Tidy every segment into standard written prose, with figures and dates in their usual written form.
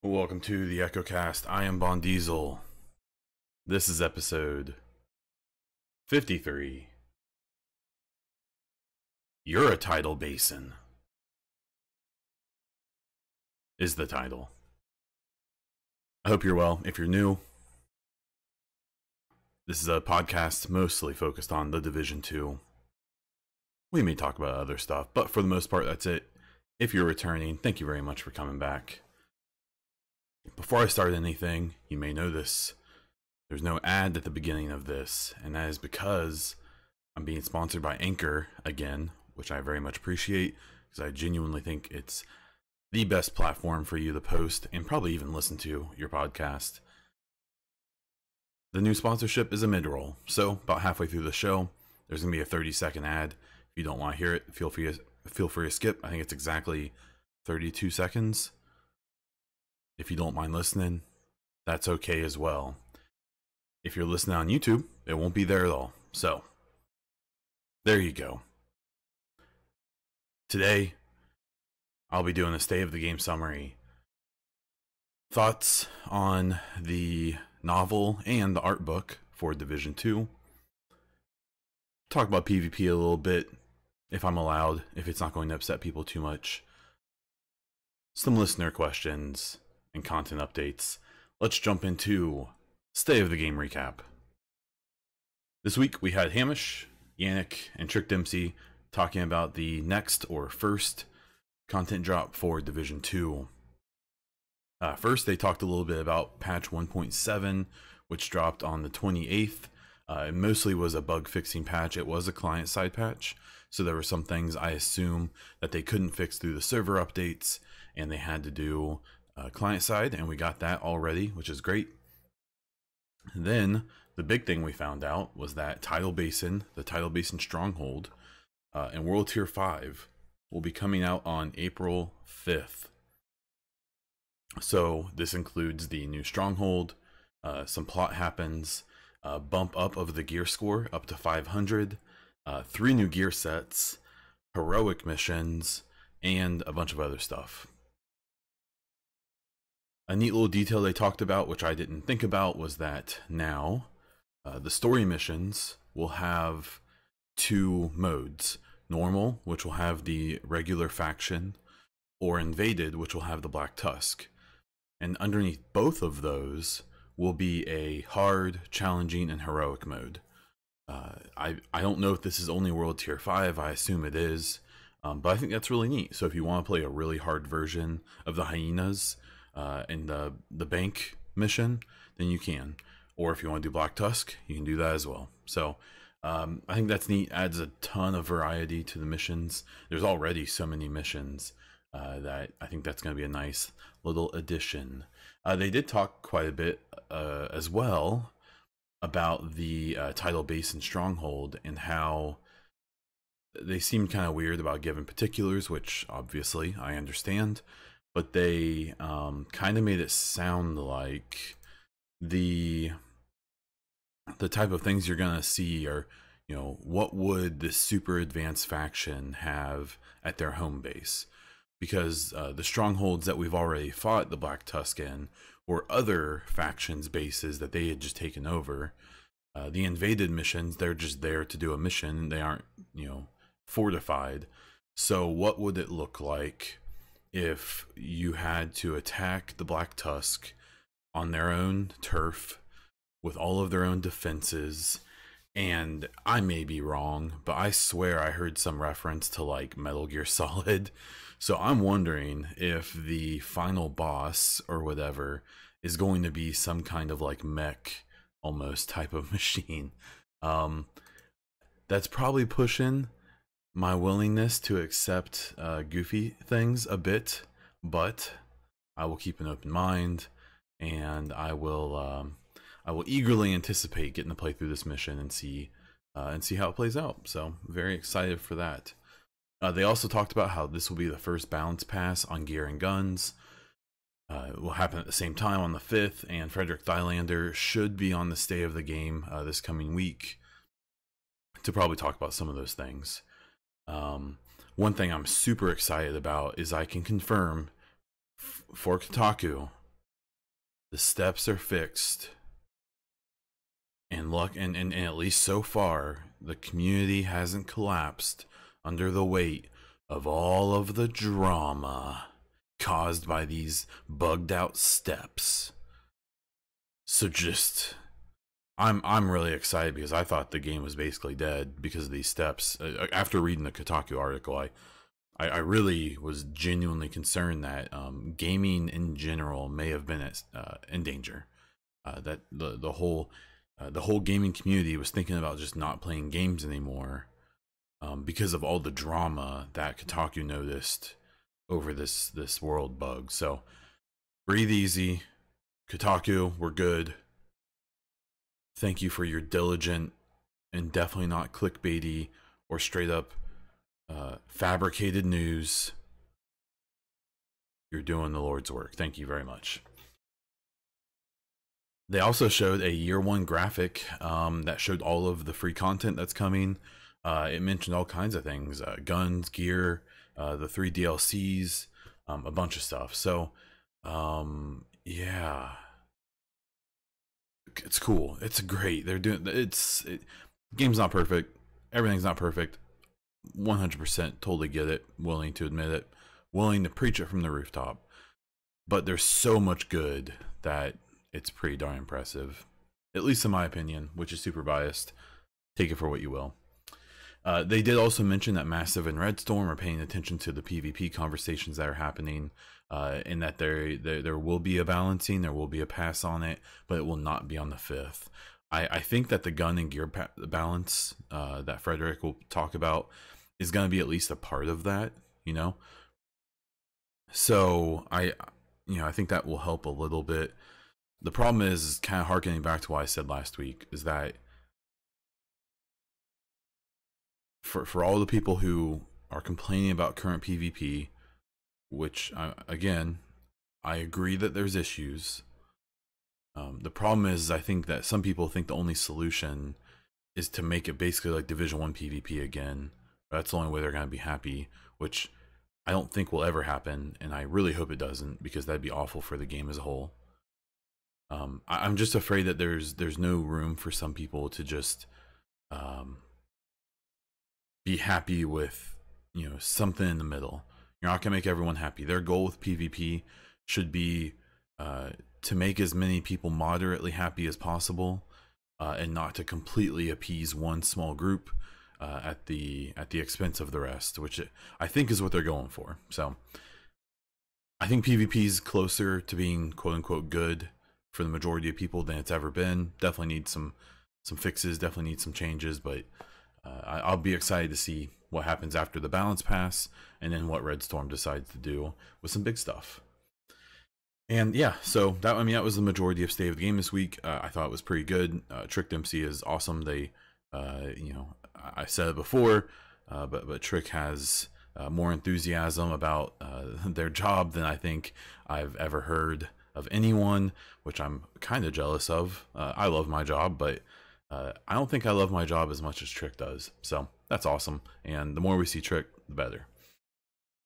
Welcome to the EchoCast. I am Bon Diesel. This is episode 53. You're a Tidal Basin is the title. I hope you're well. If you're new, this is a podcast mostly focused on the Division 2. We may talk about other stuff, but for the most part, that's it. If you're returning, thank you very much for coming back. Before I start anything, you may notice there's no ad at the beginning of this, and that is because I'm being sponsored by Anchor again, which I very much appreciate, because I genuinely think it's the best platform for you to post and probably even listen to your podcast. The new sponsorship is a mid-roll, so about halfway through the show, there's going to be a 30-second ad. If you don't want to hear it, feel free to skip. I think it's exactly 32 seconds. If you don't mind listening, that's okay as well. If you're listening on YouTube, it won't be there at all. So, there you go. Today, I'll be doing a state of the game summary. Thoughts on the novel and the art book for Division 2. Talk about PvP a little bit, if I'm allowed, if it's not going to upset people too much. Some listener questions and content updates. Let's jump into State of the Game recap. This week we had Hamish, Yannick, and Trick Dempsey talking about the next or first content drop for Division 2. First, they talked a little bit about patch 1.7, which dropped on the 28th. It mostly was a bug fixing patch. It was a client-side patch, so there were some things I assume that they couldn't fix through the server updates, and they had to do client side, and we got that already, which is great. And then the big thing we found out was that Tidal Basin, the Tidal Basin Stronghold, and World Tier 5 will be coming out on April 5th. So this includes the new Stronghold, some plot happens, bump up of the gear score up to 500, 3 new gear sets, heroic missions, and a bunch of other stuff. A neat little detail they talked about, which I didn't think about, was that now the story missions will have 2 modes. Normal, which will have the regular faction, or Invaded, which will have the Black Tusk. And underneath both of those will be a hard, challenging, and heroic mode. I don't know if this is only World Tier 5, I assume it is, but I think that's really neat. So if you want to play a really hard version of the Hyenas, in the bank mission, then you can. Or if you want to do Black Tusk, you can do that as well. So I think that's neat. Adds a ton of variety to the missions. There's already so many missions that I think that's going to be a nice little addition. They did talk quite a bit as well about the Tidal Basin Stronghold and how they seemed kind of weird about giving particulars, which obviously I understand. But they kind of made it sound like the type of things you're gonna see are, you know, what would this super advanced faction have at their home base? Because the strongholds that we've already fought the Black Tusk in were other factions' bases that they had just taken over. The invaded missions, they're just there to do a mission. They aren't, you know, fortified. So what would it look like if you had to attack the Black Tusk on their own turf with all of their own defenses? And I may be wrong, but I swear I heard some reference to like Metal Gear Solid. So I'm wondering if the final boss or whatever is going to be some kind of like mech almost type of machine. That's probably pushing my willingness to accept goofy things a bit, but I will keep an open mind, and I will eagerly anticipate getting to play through this mission and see how it plays out. So very excited for that. They also talked about how this will be the first balance pass on gear and guns. It will happen at the same time on the 5th, and Frederick Thylander should be on the State of the Game this coming week to probably talk about some of those things. One thing I'm super excited about is I can confirm for Kotaku the steps are fixed, and luck, and at least so far, the community hasn't collapsed under the weight of all of the drama caused by these bugged out steps. So just, I'm really excited because I thought the game was basically dead because of these steps. After reading the Kotaku article, I really was genuinely concerned that gaming in general may have been in danger. That the whole gaming community was thinking about just not playing games anymore because of all the drama that Kotaku noticed over this world bug. So breathe easy, Kotaku. We're good. Thank you for your diligent and definitely not clickbaity or straight up fabricated news. You're doing the Lord's work. Thank you very much. They also showed a year one graphic that showed all of the free content that's coming. It mentioned all kinds of things, guns, gear, the 3 DLCs, a bunch of stuff. So yeah, it's cool. It's great. They're doing game's not perfect. Everything's not perfect. 100% totally get it, willing to admit it, willing to preach it from the rooftop. But there's so much good that it's pretty darn impressive, at least in my opinion, which is super biased. Take it for what you will. They did also mention that Massive and Redstorm are paying attention to the PvP conversations that are happening, and that there will be a balancing, there will be a pass on it, but it will not be on the 5th. I think that the gun and gear balance that Frederick will talk about is going to be at least a part of that, you know? So I think that will help a little bit. The problem is kind of harkening back to what I said last week, is that for all the people who are complaining about current PvP, which again, I agree that there's issues. The problem is, I think that some people think the only solution is to make it basically like Division 1 PvP again. That's the only way they're going to be happy, which I don't think will ever happen, and I really hope it doesn't, because that'd be awful for the game as a whole. I'm just afraid that there's no room for some people to just be happy with, you know, something in the middle. You're not gonna make everyone happy. Their goal with PvP should be to make as many people moderately happy as possible, and not to completely appease one small group at the expense of the rest, which I think is what they're going for. So I think PvP is closer to being quote unquote good for the majority of people than it's ever been. Definitely need some fixes, definitely need some changes, but I'll be excited to see what happens after the balance pass, and then what Redstorm decides to do with some big stuff. And yeah, so that was the majority of State of the Game this week. I thought it was pretty good. Trick MC is awesome. They, I said it before, but Trick has more enthusiasm about their job than I think I've ever heard of anyone, which I'm kind of jealous of. I love my job, but I don't think I love my job as much as Trick does. So that's awesome. And the more we see Trick, the better.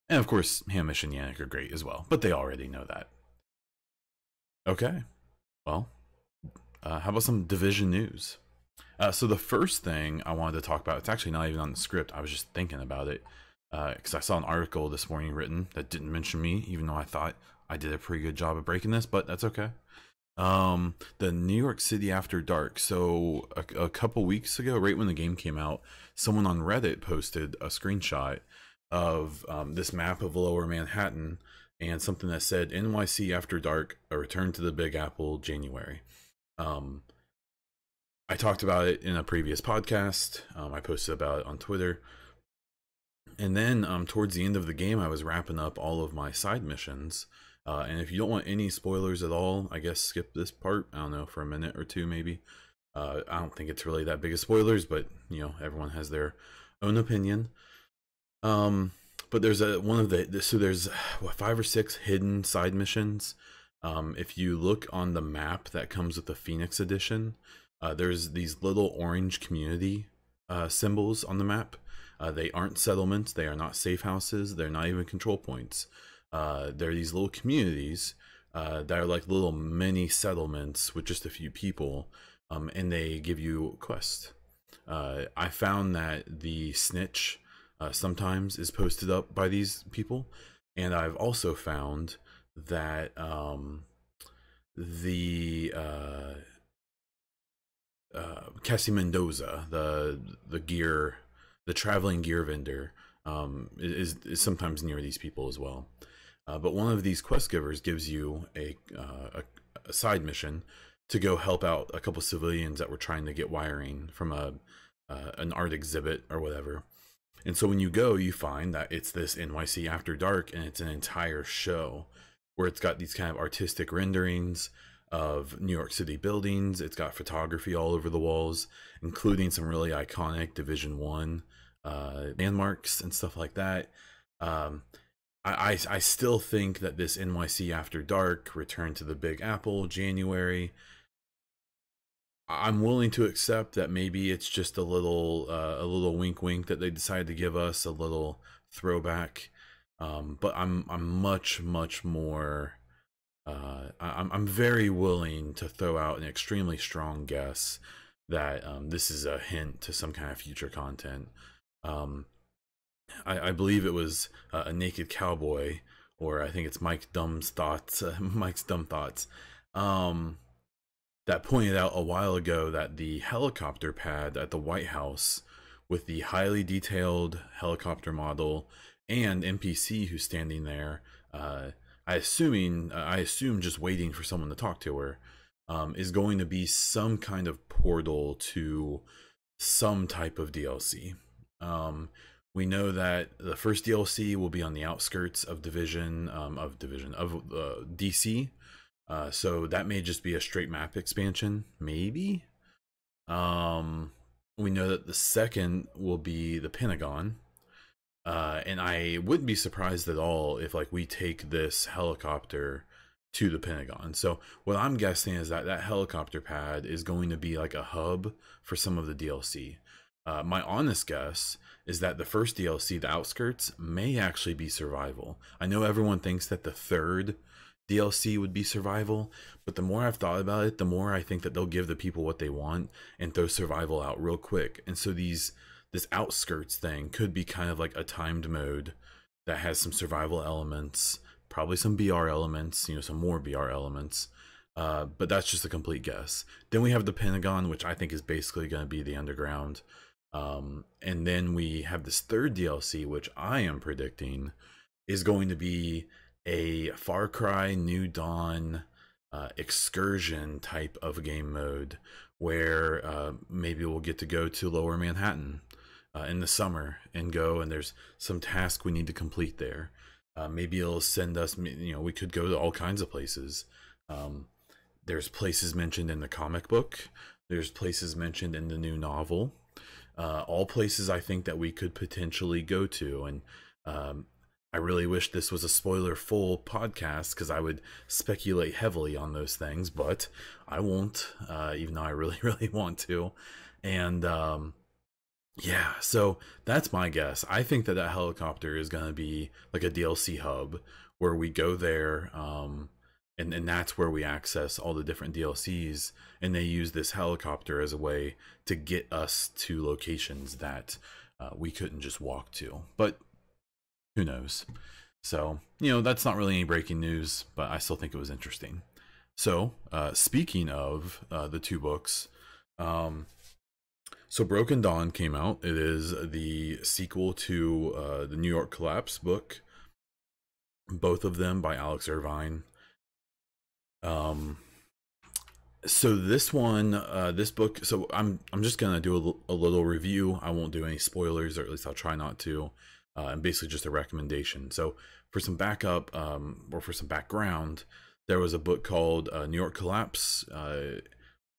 And of course, Hamish and Yannick are great as well, but they already know that. Okay, well, how about some Division news? So the first thing I wanted to talk about, it's actually not even on the script. I was just thinking about it because I saw an article this morning written that didn't mention me, even though I thought I did a pretty good job of breaking this, but that's okay. The New York City After Dark. So a couple weeks ago, right when the game came out, someone on Reddit posted a screenshot of this map of Lower Manhattan and something that said NYC After Dark, a return to the Big Apple, January. I talked about it in a previous podcast. I posted about it on Twitter. And then towards the end of the game, I was wrapping up all of my side missions. And if you don't want any spoilers at all, I guess skip this part. I don't know, for a minute or two maybe. I don't think it's really that big of spoilers, but you know, everyone has their own opinion. But there's there's 5 or 6 hidden side missions. If you look on the map that comes with the Phoenix edition, there's these little orange community symbols on the map. They aren't settlements, they are not safe houses, they're not even control points. They're these little communities that are like little mini settlements with just a few people, and they give you quests. I found that the snitch sometimes is posted up by these people, and I've also found that the Cassie Mendoza, the traveling gear vendor, is sometimes near these people as well. But one of these quest givers gives you a side mission to go help out a couple civilians that were trying to get wiring from an art exhibit or whatever. And so when you go, you find that it's this NYC After Dark, and it's an entire show where it's got these kind of artistic renderings of New York City buildings. It's got photography all over the walls, including some really iconic Division 1 landmarks and stuff like that. I still think that this NYC After Dark, Return to the Big Apple, January, I'm willing to accept that maybe it's just a little wink wink that they decided to give us, a little throwback. But I'm much more I'm very willing to throw out an extremely strong guess that this is a hint to some kind of future content. I believe it was a naked cowboy, or I think it's Mike's Dumb Thoughts, that pointed out a while ago that the helicopter pad at the White House, with the highly detailed helicopter model and NPC who's standing there, I assume just waiting for someone to talk to her, is going to be some kind of portal to some type of DLC. We know that the first DLC will be on the outskirts of DC. So that may just be a straight map expansion, maybe. We know that the second will be the Pentagon. And I wouldn't be surprised at all if like we take this helicopter to the Pentagon. So what I'm guessing is that that helicopter pad is going to be like a hub for some of the DLC. My honest guess is that the first DLC, the Outskirts, may actually be survival. I know everyone thinks that the third DLC would be survival, but the more I've thought about it, the more I think that they'll give the people what they want and throw survival out real quick. And so this Outskirts thing could be kind of like a timed mode that has some survival elements, probably some BR elements, some more BR elements. But that's just a complete guess. Then we have the Pentagon, which I think is basically going to be the underground. And then we have this third DLC, which I am predicting is going to be a Far Cry New Dawn excursion type of game mode, where maybe we'll get to go to Lower Manhattan in the summer and there's some task we need to complete there. Maybe it'll send us, we could go to all kinds of places. There's places mentioned in the comic book. There's places mentioned in the new novel. All places I think that we could potentially go to. And I really wish this was a spoiler full podcast, because I would speculate heavily on those things, but I won't, even though I really, really want to. And yeah, so that's my guess. I think that helicopter is going to be like a DLC hub where we go there, and that's where we access all the different DLCs, and they use this helicopter as a way to get us to locations that we couldn't just walk to. But who knows? So, that's not really any breaking news, but I still think it was interesting. So, speaking of the two books, so Broken Dawn came out. It is the sequel to the New York Collapse book, both of them by Alex Irvine. So this one, this book, so I'm just gonna do a little review. I won't do any spoilers, or at least I'll try not to. And basically just a recommendation. So for some backup, or for some background, there was a book called New York Collapse.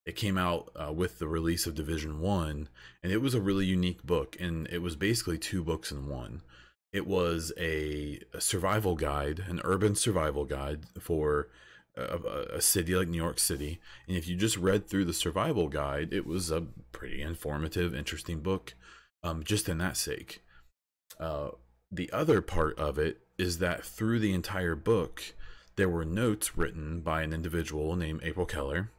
It came out with the release of Division 1, and it was a really unique book, and it was basically two books in one. It was a survival guide, an urban survival guide for a city like New York City. And if you just read through the survival guide, it was a pretty informative, interesting book, just in that sake. The other part of it is that through the entire book, there were notes written by an individual named April Keller,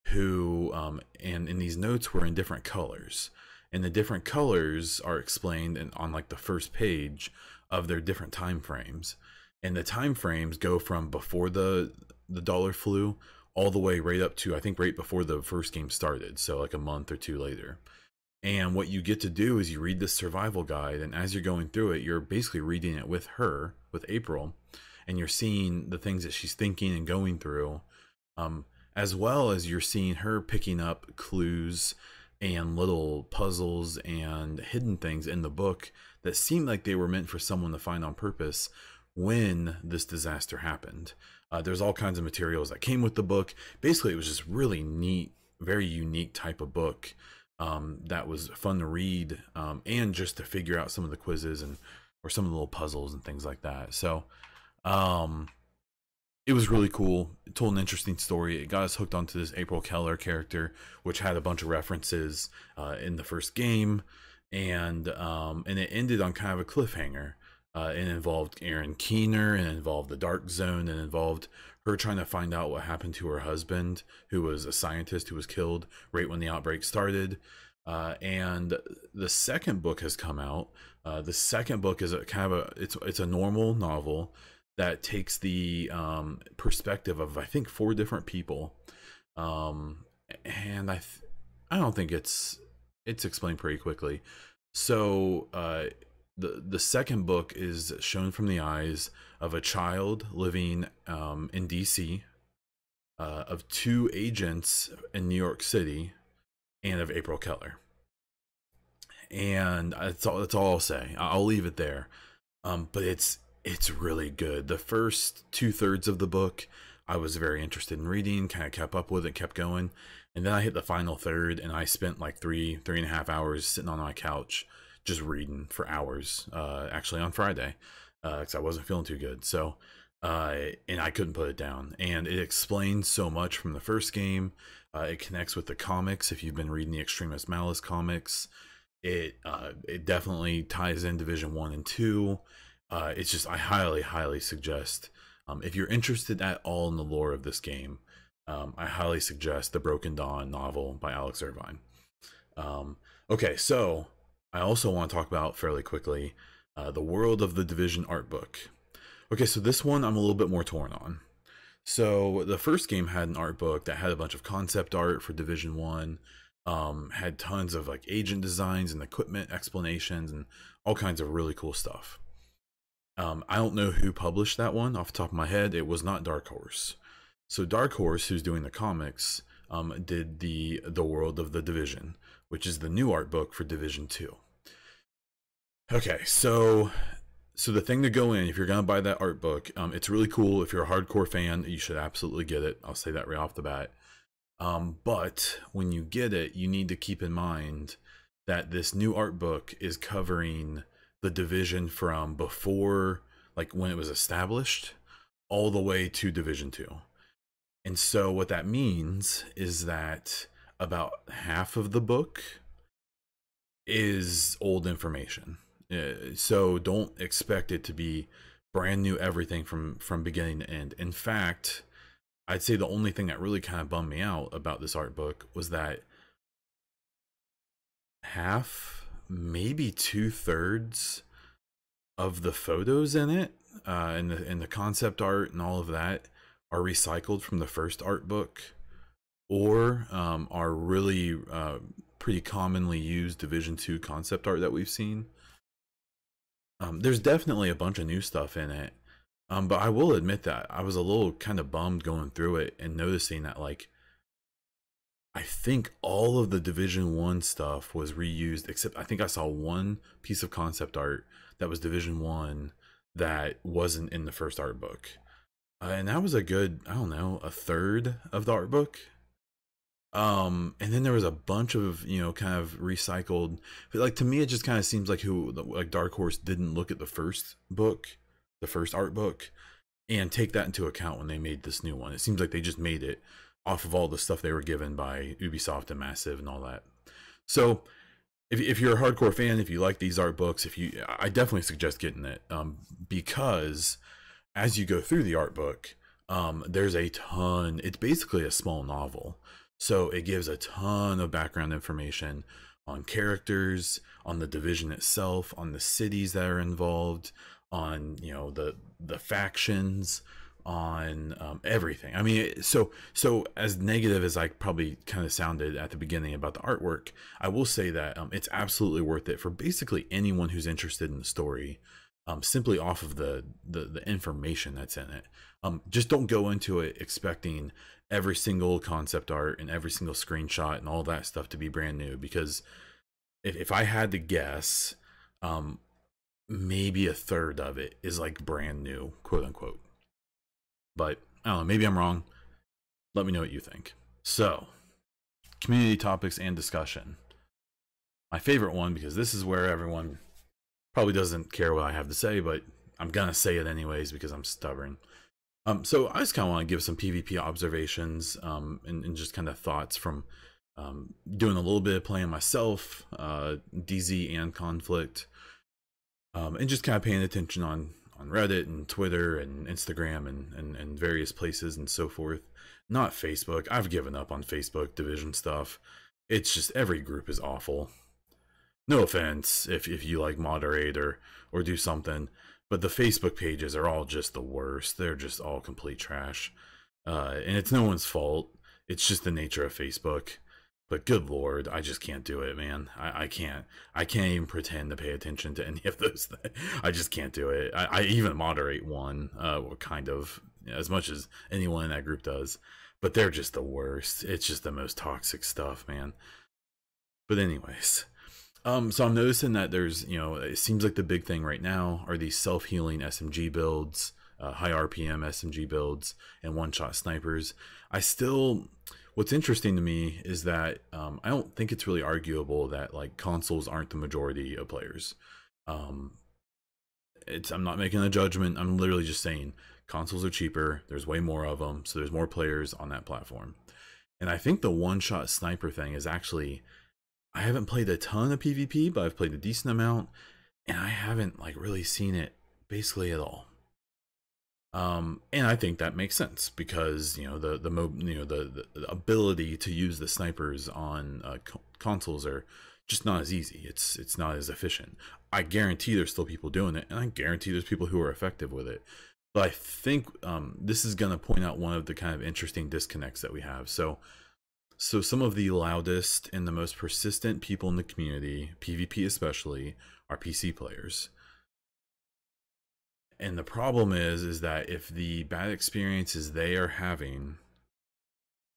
who and these notes were in different colors, and the different colors are explained on like the first page of their different time frames, and the time frames go from before the dollar flu all the way right up to, I think, right before the first game started, so like a month or two later. And what you get to do is you read this survival guide, and as you're going through it, you're basically reading it with her, with April, and you're seeing the things that she's thinking and going through, as well as you're seeing her picking up clues and little puzzles and hidden things in the book that seemed like they were meant for someone to find on purpose when this disaster happened. There's all kinds of materials that came with the book. Basically, it was just really neat, very unique type of book that was fun to read, and just to figure out some of the quizzes or some of the little puzzles and things like that. So it was really cool. It told an interesting story. It got us hooked onto this April Keller character, which had a bunch of references in the first game, and it ended on kind of a cliffhanger. It involved Aaron Keener, and it involved the Dark Zone, and involved her trying to find out what happened to her husband, who was a scientist who was killed right when the outbreak started. And the second book has come out. The second book is a kind of it's a normal novel that takes the perspective of, I think, 4 different people, and I don't think it's explained pretty quickly. So the second book is shown from the eyes of a child living in DC, of 2 agents in New York City, and of April Keller. And that's all I'll say. I'll leave it there. But it's really good. The first 2/3 of the book I was very interested in reading, kind of kept up with it, kept going, and then I hit the final third, and I spent like 3.5 hours sitting on my couch just reading for hours, actually on Friday, because I wasn't feeling too good. So and I couldn't put it down, and it explains so much from the first game. It connects with the comics. If you've been reading the Extremis Malice comics, it definitely ties in Division 1 and 2. It's just, I highly suggest, if you're interested at all in the lore of this game, I highly suggest the Broken Dawn novel by Alex Irvine. Okay, so I also want to talk about fairly quickly the World of the Division art book. Okay, so this one I'm a little bit more torn on. So the first game had an art book that had a bunch of concept art for Division 1, had tons of like agent designs and equipment explanations and all kinds of really cool stuff. I don't know who published that one off the top of my head. It was not Dark Horse. So Dark Horse, who's doing the comics, did the World of the Division, which is the new art book for Division 2. Okay, so the thing to go in, if you're gonna buy that art book, it's really cool. If you're a hardcore fan, you should absolutely get it. I'll say that right off the bat. But when you get it, you need to keep in mind that this new art book is covering the Division from before, like when it was established, all the way to Division 2. And so what that means is that about half of the book is old information. So don't expect it to be brand new everything from beginning to end. In fact, I'd say the only thing that really kind of bummed me out about this art book was that half, maybe 2/3 of the photos in it, and the concept art and all of that, are recycled from the first art book, or are really pretty commonly used Division 2 concept art that we've seen. There's definitely a bunch of new stuff in it, but I will admit that I was a little kind of bummed going through it and noticing that, like, I think all of the Division 1 stuff was reused, except I think I saw one piece of concept art that was Division 1 that wasn't in the first art book. And that was a good, I don't know, 1/3 of the art book. And then there was a bunch of, kind of recycled, but like, to me, it just kind of seems like Dark Horse didn't look at the first book, the first art book, and take that into account when they made this new one. It seems like they just made it off of all the stuff they were given by Ubisoft and Massive and all that. So if you're a hardcore fan, if you like these art books, I definitely suggest getting it, because as you go through the art book, there's a ton. It's basically a small novel, so it gives a ton of background information on characters, on the division itself, on the cities that are involved, on the factions, on everything. I mean, so as negative as I probably kind of sounded at the beginning about the artwork, I will say that it's absolutely worth it for basically anyone who's interested in the story, simply off of the information that's in it. Just don't go into it expecting every single concept art and every single screenshot and all that stuff to be brand new, because if I had to guess, maybe a third of it is like brand new, quote unquote. But I don't know, maybe I'm wrong. Let me know what you think. So, community topics and discussion. My favorite one, because this is where everyone probably doesn't care what I have to say, but I'm gonna say it anyways because I'm stubborn. So I just kind of want to give some PvP observations, and just kind of thoughts from doing a little bit of playing myself, DZ and Conflict, and just kind of paying attention on Reddit and Twitter and Instagram and various places and so forth. Not Facebook. I've given up on Facebook division stuff. It's just every group is awful. No offense if you like moderate or do something, but the Facebook pages are all just the worst. They're just all complete trash. And it's no one's fault. It's just the nature of Facebook. But good lord, I just can't do it, man. I can't even pretend to pay attention to any of those things. I just can't do it. I even moderate one, kind of, as much as anyone in that group does. But they're just the worst. It's just the most toxic stuff, man. But anyways, so I'm noticing that there's, it seems like the big thing right now are these self-healing SMG builds, high RPM SMG builds, and one-shot snipers. What's interesting to me is that I don't think it's really arguable that like consoles aren't the majority of players. I'm not making a judgment. I'm literally just saying consoles are cheaper. There's way more of them, so there's more players on that platform. And I think the one-shot sniper thing is actually, I haven't played a ton of PvP, but I've played a decent amount, and I haven't like really seen it basically at all. And I think that makes sense because the ability to use the snipers on consoles are just not as easy. It's not as efficient. I guarantee there's still people doing it, and I guarantee there's people who are effective with it. But I think this is going to point out one of the kind of interesting disconnects that we have. So some of the loudest and the most persistent people in the community, PvP especially, are PC players. And the problem is that if the bad experiences they are having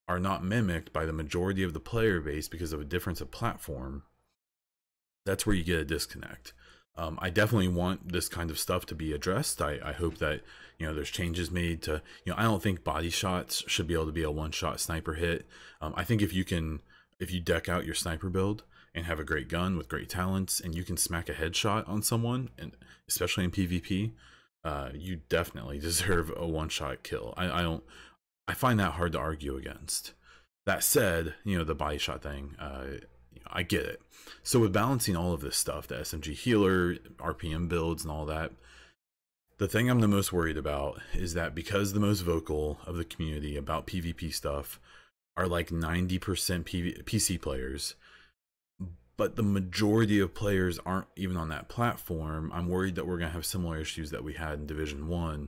are not mimicked by the majority of the player base because of a difference of platform, that's where you get a disconnect. I definitely want this kind of stuff to be addressed. I hope that there's changes made to, I don't think body shots should be able to be a one-shot sniper hit. I think if you deck out your sniper build and have a great gun with great talents and you can smack a headshot on someone, and especially in PvP, you definitely deserve a one-shot kill. I find that hard to argue against. That said, the body shot thing, I get it. So with balancing all of this stuff, the SMG healer, RPM builds, and all that, the thing I'm the most worried about is that because the most vocal of the community about PvP stuff are like 90% PC players, but the majority of players aren't even on that platform, I'm worried that we're going to have similar issues that we had in Division 1,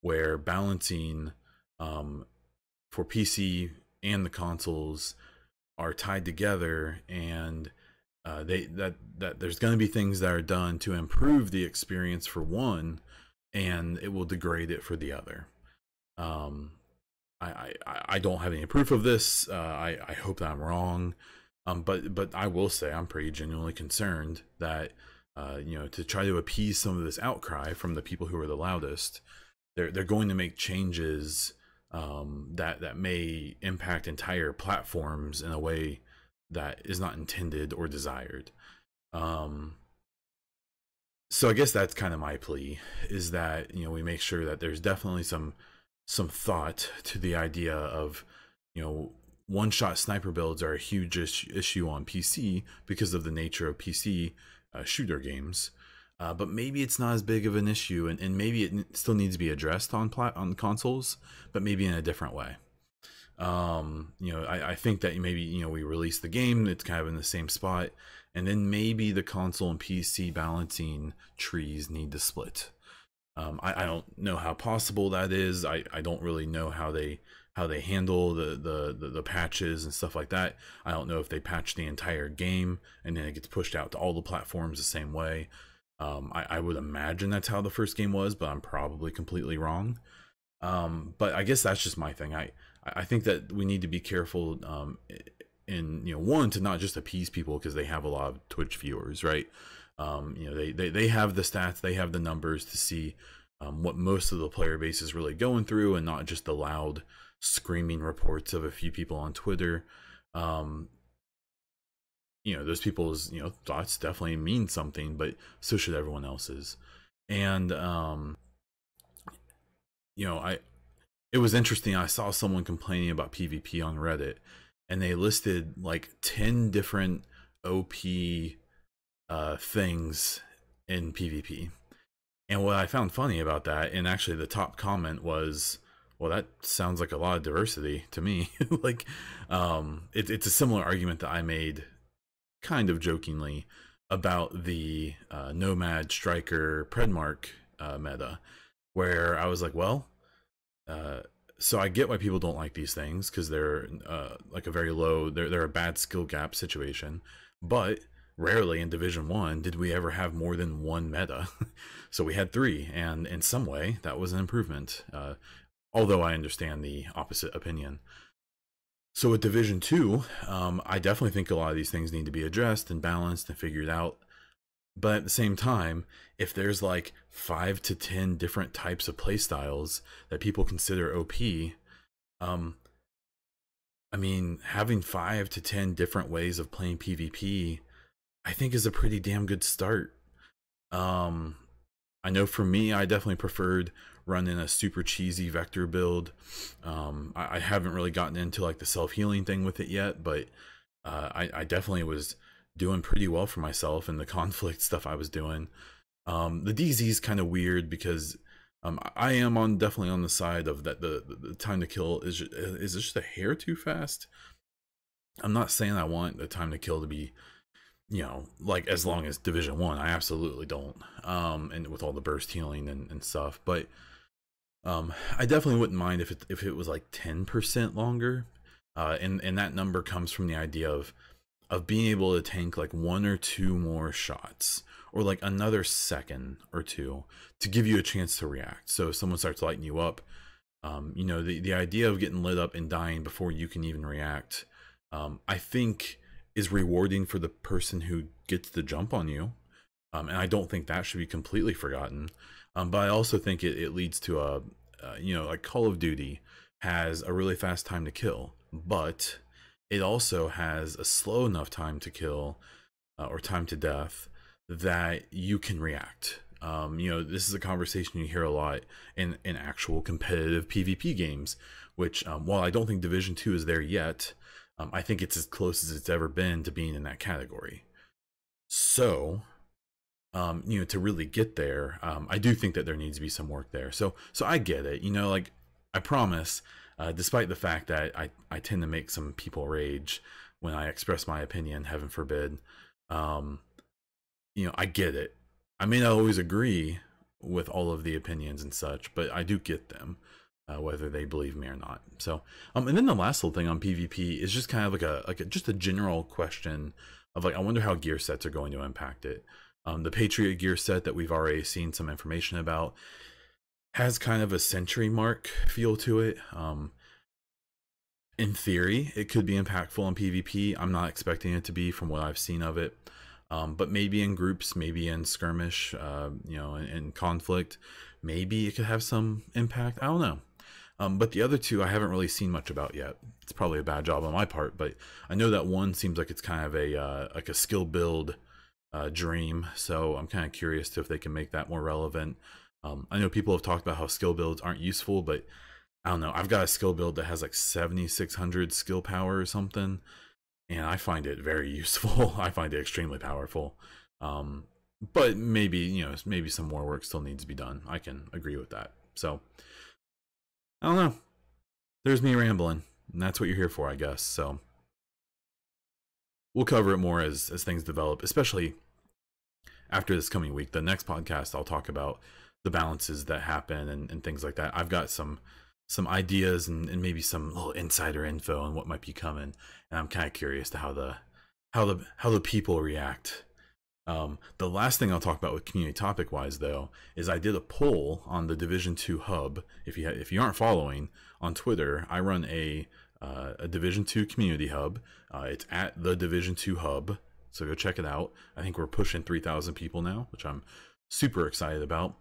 where balancing for PC and the consoles are tied together, and that there's going to be things that are done to improve the experience for one, and it will degrade it for the other. I don't have any proof of this. I hope that I'm wrong. But I will say I'm pretty genuinely concerned that to try to appease some of this outcry from the people who are the loudest, they're going to make changes that may impact entire platforms in a way that is not intended or desired. So I guess that's kind of my plea, is that we make sure that there's definitely some thought to the idea of one-shot sniper builds are a huge issue on PC because of the nature of PC shooter games. but maybe it's not as big of an issue, and maybe it still needs to be addressed on consoles, but maybe in a different way. I think that maybe, we release the game, it's kind of in the same spot, and then maybe the console and PC balancing trees need to split. I don't know how possible that is. I don't really know how they handle the patches and stuff like that. I don't know if they patch the entire game and then it gets pushed out to all the platforms the same way. I would imagine that's how the first game was, but I'm probably completely wrong. But I guess that's just my thing. I think that we need to be careful, in, one, to not just appease people because they have a lot of Twitch viewers, right? They have the stats, they have the numbers to see what most of the player base is really going through, and not just the loud screaming reports of a few people on Twitter. Those people's thoughts definitely mean something, but so should everyone else's. And it was interesting. I saw someone complaining about PvP on Reddit, and they listed like 10 different OP things in PvP. And what I found funny about that, and actually the top comment was, well, that sounds like a lot of diversity to me. Like, it's a similar argument that I made kind of jokingly about the Nomad Striker Predmark meta, where I was like, well, so I get why people don't like these things, because they're like a very low, they're a bad skill gap situation, but rarely in Division 1 did we ever have more than one meta. So we had 3, and in some way that was an improvement, although I understand the opposite opinion. So with Division 2, I definitely think a lot of these things need to be addressed and balanced and figured out. But at the same time, if there's like 5 to 10 different types of playstyles that people consider OP, I mean, having 5 to 10 different ways of playing PvP, I think is a pretty damn good start. I know for me, I definitely preferred running a super cheesy vector build. I haven't really gotten into like the self-healing thing with it yet, but I definitely was doing pretty well for myself in the conflict stuff I was doing. The DZ is kind of weird because I am definitely on the side of that the time to kill is just a hair too fast. I'm not saying I want the time to kill to be, like as long as Division 1. I absolutely don't. And with all the burst healing and stuff, but I definitely wouldn't mind if it was like 10% longer. And that number comes from the idea of being able to tank like 1 or 2 more shots, or like another second or 2 to give you a chance to react. So if someone starts lighting you up, the idea of getting lit up and dying before you can even react, I think is rewarding for the person who gets the jump on you. And I don't think that should be completely forgotten. But I also think it leads to like Call of Duty has a really fast time to kill, but it also has a slow enough time to kill, or time to death, that you can react. This is a conversation you hear a lot in actual competitive PvP games, which while I don't think Division 2 is there yet, I think it's as close as it's ever been to being in that category. So to really get there, I do think that there needs to be some work there. So I get it. Like, I promise, despite the fact that I tend to make some people rage when I express my opinion, heaven forbid, I get it. I may not always agree with all of the opinions and such, but I do get them, whether they believe me or not. So, and then the last little thing on PvP is just kind of like just a general question of like, I wonder how gear sets are going to impact it. The Patriot gear set that we've already seen some information about has kind of a century mark feel to it. In theory, it could be impactful in PvP. I'm not expecting it to be from what I've seen of it. But maybe in groups, maybe in skirmish, in conflict, maybe it could have some impact. I don't know. But the other two I haven't really seen much about yet. It's probably a bad job on my part, but I know that one seems like it's kind of a like a skill build dream. So I'm kind of curious to if they can make that more relevant. I know people have talked about how skill builds aren't useful, but I don't know. I've got a skill build that has like 7,600 skill power or something, and I find it very useful. I find it extremely powerful. but maybe, you know, maybe some more work still needs to be done. I can agree with that. So I don't know. There's me rambling, and that's what you're here for, I guess. So we'll cover it more as things develop, especially after this coming week. The next podcast, I'll talk about the balances that happen and things like that. I've got some ideas and maybe some little insider info on what might be coming, and I'm kind of curious to how the people react. The last thing I'll talk about with community topic wise, though, is I did a poll on the Division 2 hub. If you aren't following on Twitter, I run a Division 2 community hub. It's at the Division 2 hub, so go check it out. I think we're pushing 3,000 people now, which I'm super excited about.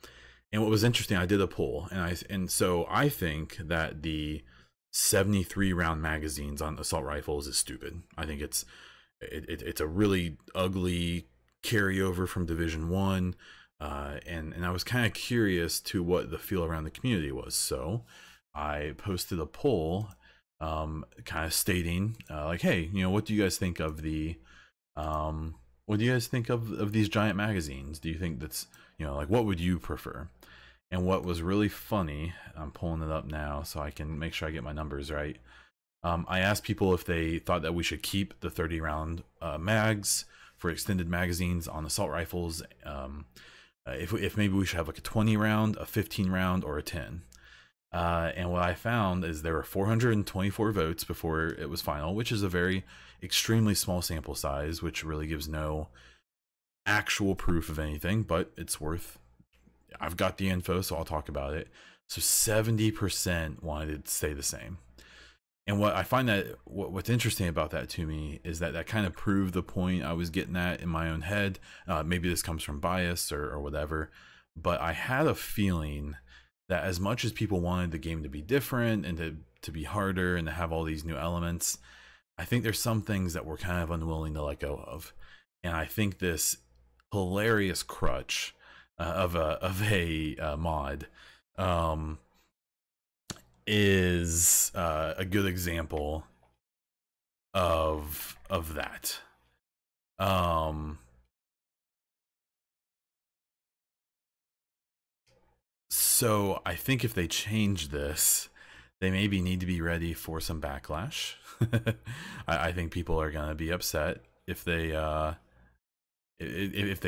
And what was interesting, I did a poll, and so I think that the 73 round magazines on assault rifles is stupid. I think it's a really ugly carryover from Division 1, and I was kind of curious to what the feel around the community was. So I posted a poll, kind of stating like, hey, you know, what do you guys think of the what do you guys think of these giant magazines? Do you think that's, you know, like, what would you prefer? And what was really funny, I'm pulling it up now so I can make sure I get my numbers right. I asked people if they thought that we should keep the 30 round mags for extended magazines on assault rifles. If maybe we should have like a 20 round, a 15 round, or a 10. And what I found is there were 424 votes before it was final, which is a very extremely small sample size, which really gives no actual proof of anything, but it's worth. I've got the info, so I'll talk about it. So 70% wanted it to stay the same. And what I find that what's interesting about that to me is that kind of proved the point I was getting at in my own head. Maybe this comes from bias or whatever, but I had a feeling that as much as people wanted the game to be different and to be harder and to have all these new elements, I think there's some things that we're kind of unwilling to let go of. And I think this hilarious crutch of a mod is a good example of that. So I think if they change this, they maybe need to be ready for some backlash. I think people are gonna be upset if they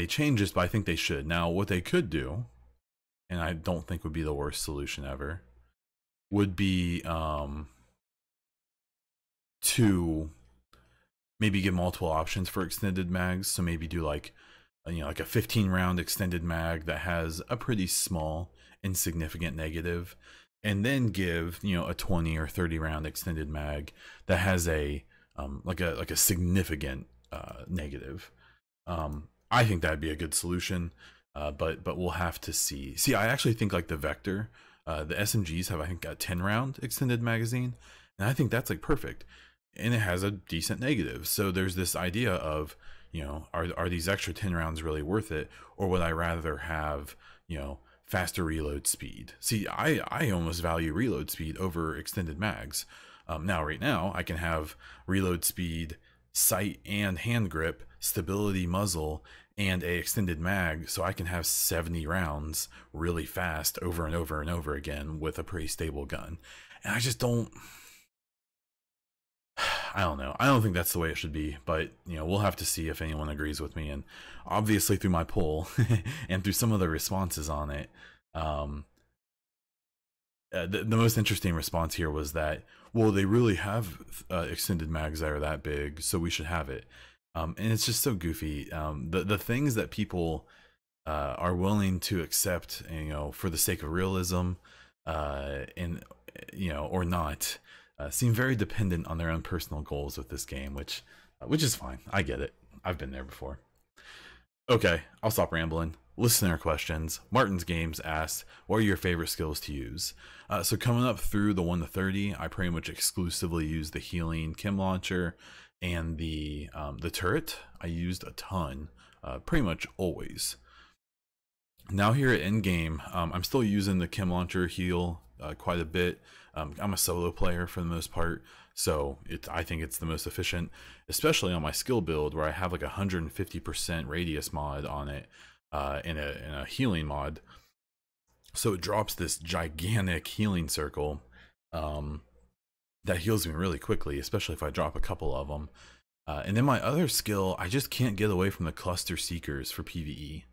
change this, but I think they should. Now, what they could do, and I don't think would be the worst solution ever, would be to maybe give multiple options for extended mags. So maybe do like, you know, like a 15 round extended mag that has a pretty small insignificant negative, and then give, you know, a 20 or 30 round extended mag that has a like a significant negative. I think that'd be a good solution, but we'll have to see. I actually think like the Vector, the SMGs have, I think, a 10 round extended magazine, and I think that's like perfect, and it has a decent negative. So there's this idea of, you know, are these extra 10 rounds really worth it, or would I rather have, you know, faster reload speed? I almost value reload speed over extended mags. Now right now I can have reload speed, sight and hand grip, stability, muzzle, and a extended mag, so I can have 70 rounds really fast over and over and over again with a pretty stable gun. And I just don't, I don't know. I don't think that's the way it should be, but, you know, we'll have to see if anyone agrees with me. And obviously through my poll and through some of the responses on it, the most interesting response here was that, well, they really have extended mags that are that big, so we should have it. And it's just so goofy. The things that people are willing to accept, you know, for the sake of realism, and, you know, or not, seem very dependent on their own personal goals with this game, which is fine. I get it. I've been there before. Okay, I'll stop rambling. Listener questions. Martin's Games asked, what are your favorite skills to use? So coming up through the 1 to 30, I pretty much exclusively use the healing chem launcher and the turret. I used a ton, pretty much always. Now here at endgame, I'm still using the chem launcher heal quite a bit. I'm a solo player for the most part, so I think it's the most efficient, especially on my skill build where I have like 150% radius mod on it. in a healing mod. So it drops this gigantic healing circle that heals me really quickly, especially if I drop a couple of them. And then my other skill, I just can't get away from the cluster seekers for PvE.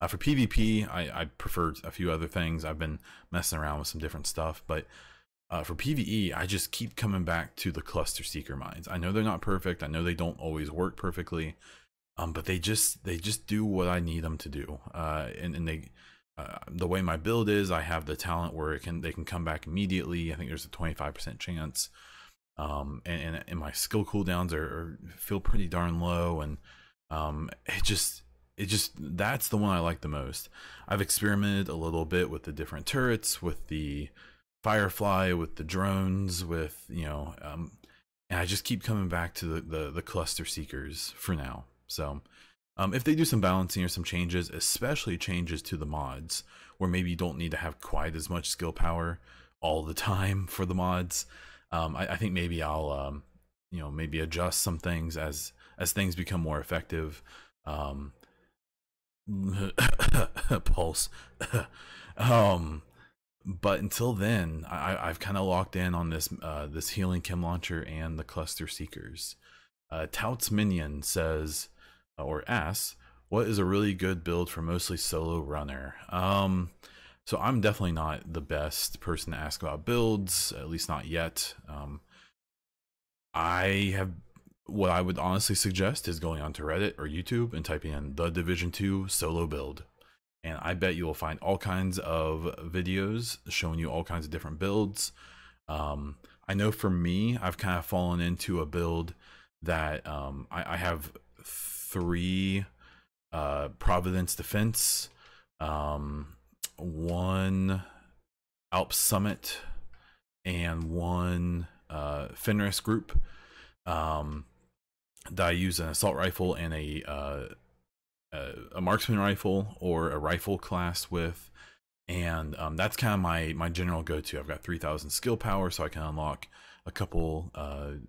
For PvP, I prefer a few other things. I've been messing around with some different stuff, but for PvE, I just keep coming back to the cluster seeker mines. I know they're not perfect. I know they don't always work perfectly, but they just do what I need them to do. And they, the way my build is, I have the talent where they can come back immediately. I think there's a 25% chance. And my skill cooldowns feel pretty darn low, and it just that's the one I like the most. I've experimented a little bit with the different turrets, with the Firefly, with the drones, with and I just keep coming back to the cluster seekers for now. So if they do some balancing or some changes, especially changes to the mods, where maybe you don't need to have quite as much skill power all the time for the mods, I think maybe I'll maybe adjust some things as things become more effective. Pulse. But until then, I've kind of locked in on this this healing chem launcher and the cluster seekers. Touts Minion says, or asks, what is a really good build for mostly solo runner? So I'm definitely not the best person to ask about builds, at least not yet. What I would honestly suggest is going onto Reddit or YouTube and typing in the Division 2 solo build. And I bet you will find all kinds of videos showing you all kinds of different builds. I know for me, I've kind of fallen into a build that I have 3 Providence Defense, 1 Alps Summit, and 1 Fenris group that I use an assault rifle and a marksman rifle or a rifle class with, and that's kind of my general go-to. I've got 3,000 skill power, so I can unlock a couple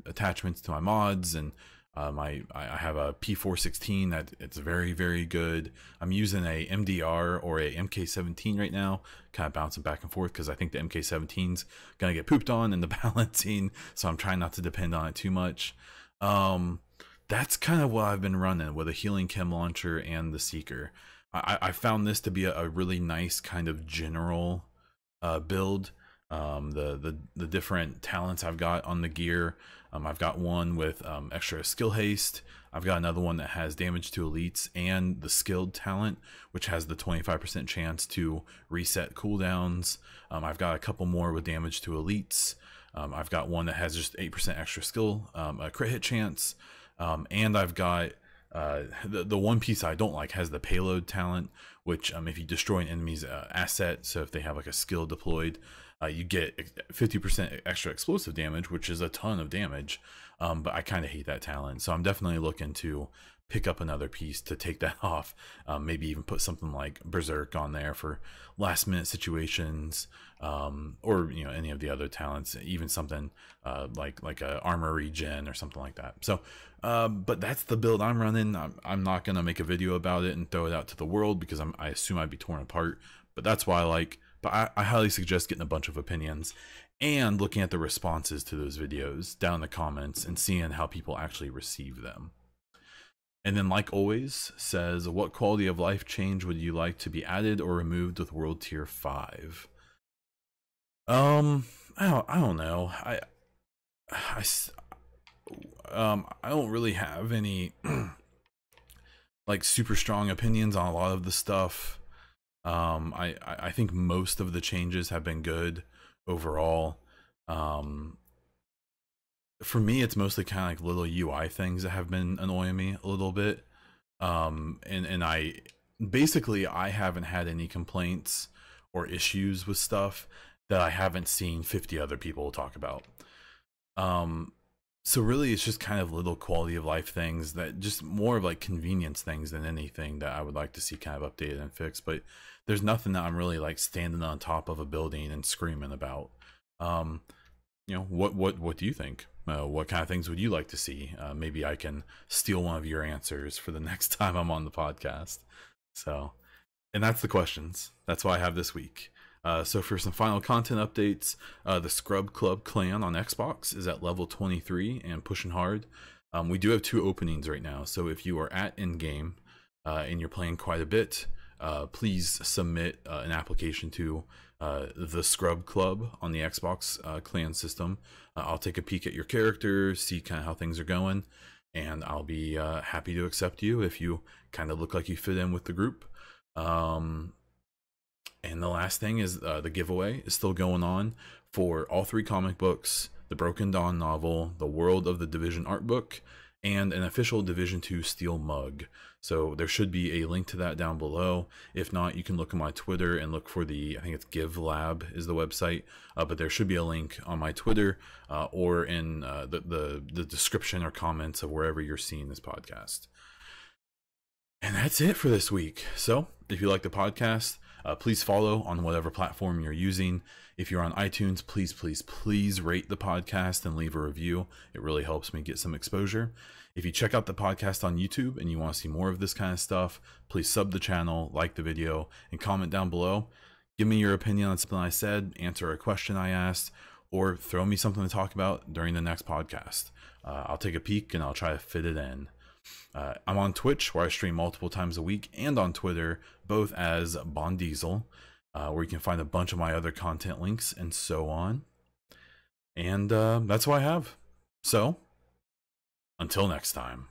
attachments to my mods, and I have a P416 that it's very, very good. I'm using a MDR or a MK17 right now, kind of bouncing back and forth because I think the MK17's gonna get pooped on in the balancing, so I'm trying not to depend on it too much. That's kind of what I've been running with a healing chem launcher and the seeker. I found this to be a really nice kind of general build. The different talents I've got on the gear, I've got one with extra skill haste. I've got another one that has damage to elites and the skilled talent, which has the 25% chance to reset cooldowns. I've got a couple more with damage to elites. I've got one that has just 8% extra skill, a crit hit chance. And I've got the one piece I don't like has the payload talent, which if you destroy an enemy's asset, so if they have like a skill deployed, you get 50% extra explosive damage, which is a ton of damage. But I kind of hate that talent, so I'm definitely looking to pick up another piece to take that off. Maybe even put something like Berserk on there for last minute situations, or any of the other talents, even something like a armor regen or something like that. So but that's the build I'm running. I'm not gonna make a video about it and throw it out to the world because I assume I'd be torn apart, but that's why I like. But I highly suggest getting a bunch of opinions and looking at the responses to those videos down in the comments and seeing how people actually receive them. And then, like always, says, what quality of life change would you like to be added or removed with World Tier 5? I don't know. I don't really have any like super strong opinions on a lot of the stuff. I think most of the changes have been good overall. For me, it's mostly kind of like little UI things that have been annoying me a little bit. And I haven't had any complaints or issues with stuff that I haven't seen 50 other people talk about. So really it's just kind of little quality of life things that just more of like convenience things than anything that I would like to see kind of updated and fixed. But there's nothing that I'm really like standing on top of a building and screaming about. What do you think? What kind of things would you like to see? Maybe I can steal one of your answers for the next time I'm on the podcast. So And that's the questions. That's what I have this week. So for some final content updates, the Scrub Club clan on Xbox is at level 23 and pushing hard. We do have 2 openings right now, so if you are at in-game and you're playing quite a bit, please submit an application to the Scrub Club on the Xbox clan system. I'll take a peek at your character, see kind of how things are going, and I'll be happy to accept you if you kind of look like you fit in with the group. And the last thing is the giveaway is still going on for all 3 comic books, the Broken Dawn novel, the World of the Division art book, and an official Division 2 steel mug. So there should be a link to that down below. If not, you can look on my Twitter and look for I think it's Give Lab is the website, but there should be a link on my Twitter or in the description or comments of wherever you're seeing this podcast. And that's it for this week. So if you like the podcast, please follow on whatever platform you're using. If you're on iTunes, please rate the podcast and leave a review. It really helps me get some exposure. If you check out the podcast on YouTube and you want to see more of this kind of stuff, please sub the channel, like the video, and comment down below. Give me your opinion on something I said, answer a question I asked, or throw me something to talk about during the next podcast. I'll take a peek and I'll try to fit it in. I'm on Twitch, where I stream multiple times a week, and on Twitter, both as Bondiesel, where you can find a bunch of my other content links and so on. And that's what I have. So, until next time.